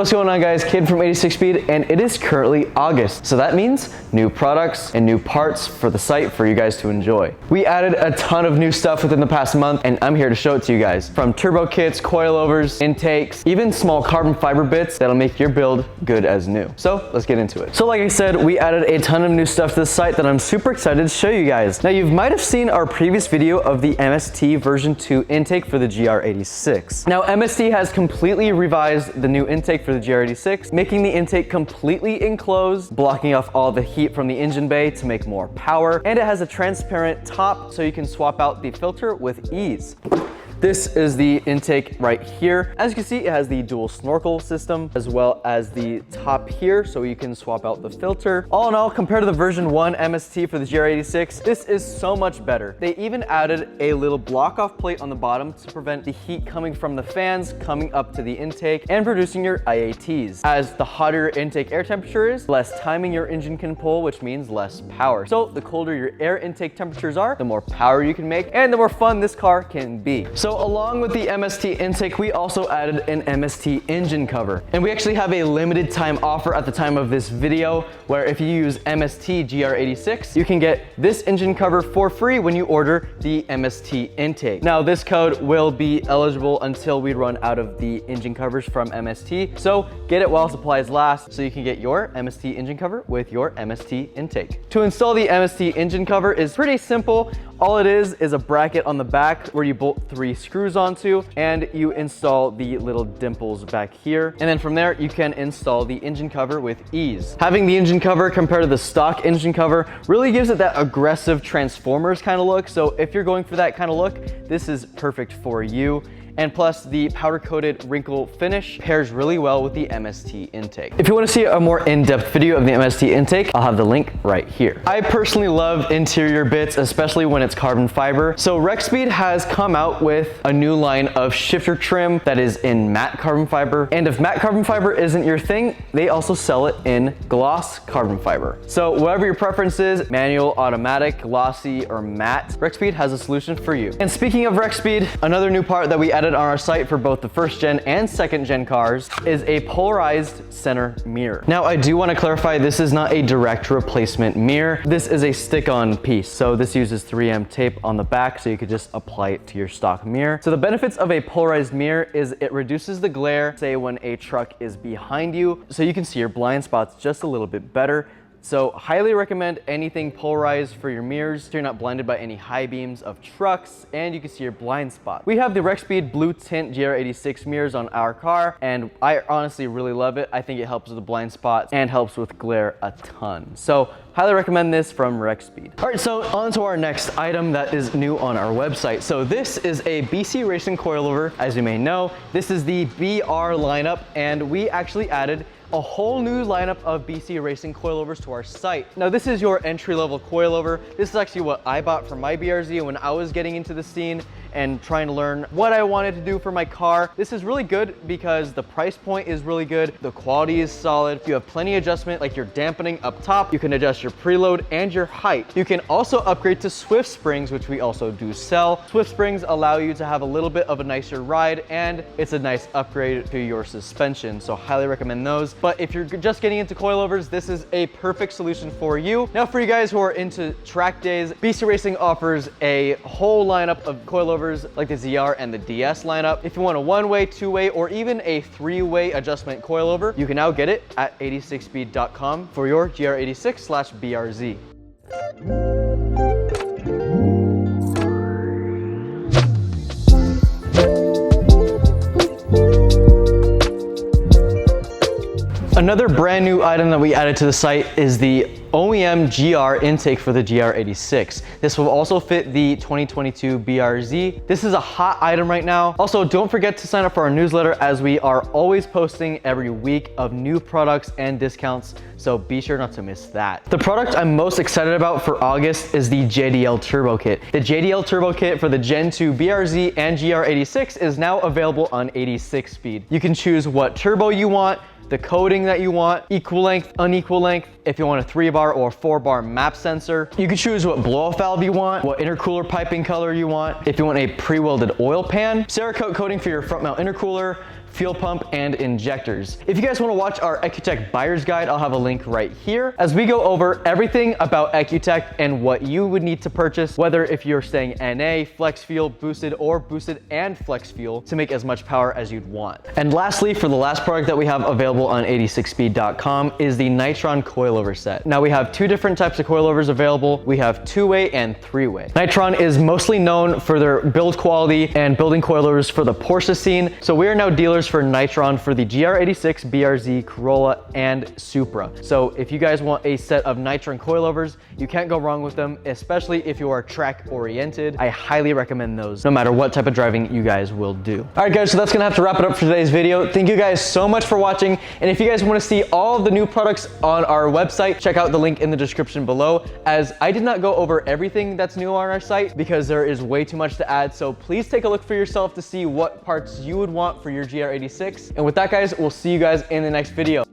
What's going on, guys? Kid from 86 Speed, and it is currently August. So that means new products and new parts for the site for you guys to enjoy. We added a ton of new stuff within the past month, and I'm here to show it to you guys. From turbo kits, coilovers, intakes, even small carbon fiber bits that'll make your build good as new. So let's get into it. So like I said, we added a ton of new stuff to the site that I'm super excited to show you guys. Now, you might have seen our previous video of the MST version 2 intake for the GR86. Now, MST has completely revised the new intake for the GR86, making the intake completely enclosed, blocking off all the heat from the engine bay to make more power, and it has a transparent top so you can swap out the filter with ease. This is the intake right here. As you can see, it has the dual snorkel system as well as the top here so you can swap out the filter. All in all, compared to the version 1 MST for the GR86, this is so much better. They even added a little block off plate on the bottom to prevent the heat coming from the fans coming up to the intake and producing your IATs. As the hotter your intake air temperature is, less timing your engine can pull, which means less power. So the colder your air intake temperatures are, the more power you can make and the more fun this car can be. So along with the MST intake, we also added an MST engine cover. And we actually have a limited time offer at the time of this video, where if you use MST GR86, you can get this engine cover for free when you order the MST intake. Now, this code will be eligible until we run out of the engine covers from MST. So get it while supplies last so you can get your MST engine cover with your MST intake. To install the MST engine cover is pretty simple. All it is a bracket on the back where you bolt 3 screws onto, and you install the little dimples back here. And then from there, you can install the engine cover with ease. Having the engine cover compared to the stock engine cover really gives it that aggressive Transformers kind of look. So if you're going for that kind of look, this is perfect for you. And plus, the powder-coated wrinkle finish pairs really well with the MST intake. If you want to see a more in-depth video of the MST intake, I'll have the link right here. I personally love interior bits, especially when it's carbon fiber. So Rexpeed has come out with a new line of shifter trim that is in matte carbon fiber. And if matte carbon fiber isn't your thing, they also sell it in gloss carbon fiber. So whatever your preference is, manual, automatic, glossy, or matte, Rexpeed has a solution for you. And speaking of Rexpeed, another new part that we added on our site for both the first gen and second gen cars is a polarized center mirror. Now, I do want to clarify, this is not a direct replacement mirror. This is a stick-on piece. So this uses 3M tape on the back so you could just apply it to your stock mirror. So the benefits of a polarized mirror is it reduces the glare, say when a truck is behind you, so you can see your blind spots just a little bit better. So highly recommend anything polarized for your mirrors so you're not blinded by any high beams of trucks and you can see your blind spot. We have the Rexpeed Blue Tint GR86 mirrors on our car, and I honestly really love it. I think it helps with the blind spots and helps with glare a ton. So highly recommend this from Rexpeed. All right, so on to our next item that is new on our website. So this is a BC Racing Coilover. As you may know, this is the BR lineup, and we actually added a whole new lineup of BC Racing coilovers to our site. Now, this is your entry-level coilover. This is actually what I bought for my BRZ when I was getting into the scene and trying to learn what I wanted to do for my car. This is really good because the price point is really good. The quality is solid. You have plenty of adjustment, like your dampening up top. You can adjust your preload and your height. You can also upgrade to Swift springs, which we also do sell. Swift springs allow you to have a little bit of a nicer ride, and it's a nice upgrade to your suspension. So highly recommend those. But if you're just getting into coilovers, this is a perfect solution for you. Now, for you guys who are into track days, BC Racing offers a whole lineup of coilovers like the ZR and the DS lineup. If you want a one-way, two-way, or even a three-way adjustment coilover, you can now get it at 86speed.com for your GR86/BRZ. Another brand new item that we added to the site is the OEM GR intake for the GR86. This will also fit the 2022 BRZ. This is a hot item right now. Also, don't forget to sign up for our newsletter, as we are always posting every week of new products and discounts, so be sure not to miss that. The product I'm most excited about for August is the JDL Turbo Kit. The JDL Turbo Kit for the Gen 2 BRZ and GR86 is now available on 86 Speed. You can choose what turbo you want, the coating that you want, equal length, unequal length, if you want a 3-bar or 4-bar map sensor. You can choose what blow-off valve you want, what intercooler piping color you want, if you want a pre-welded oil pan, Cerakote coating for your front mount intercooler, fuel pump, and injectors. If you guys want to watch our Ecutech buyer's guide, I'll have a link right here as we go over everything about Ecutech and what you would need to purchase, whether if you're staying NA, flex fuel, boosted, or boosted and flex fuel to make as much power as you'd want. And lastly, for the last product that we have available on 86speed.com is the Nitron Coilover set. Now we have two different types of coilovers available. We have two-way and three-way. Nitron is mostly known for their build quality and building coilovers for the Porsche scene. So we are now dealers for Nitron for the GR86, BRZ, Corolla, and Supra. So if you guys want a set of Nitron coilovers, you can't go wrong with them, especially if you are track oriented. I highly recommend those no matter what type of driving you guys will do. All right guys, so that's gonna have to wrap it up for today's video. Thank you guys so much for watching. And if you guys want to see all of the new products on our website, check out the link in the description below, as I did not go over everything that's new on our site because there is way too much to add. So please take a look for yourself to see what parts you would want for your GR86. And with that guys, we'll see you guys in the next video.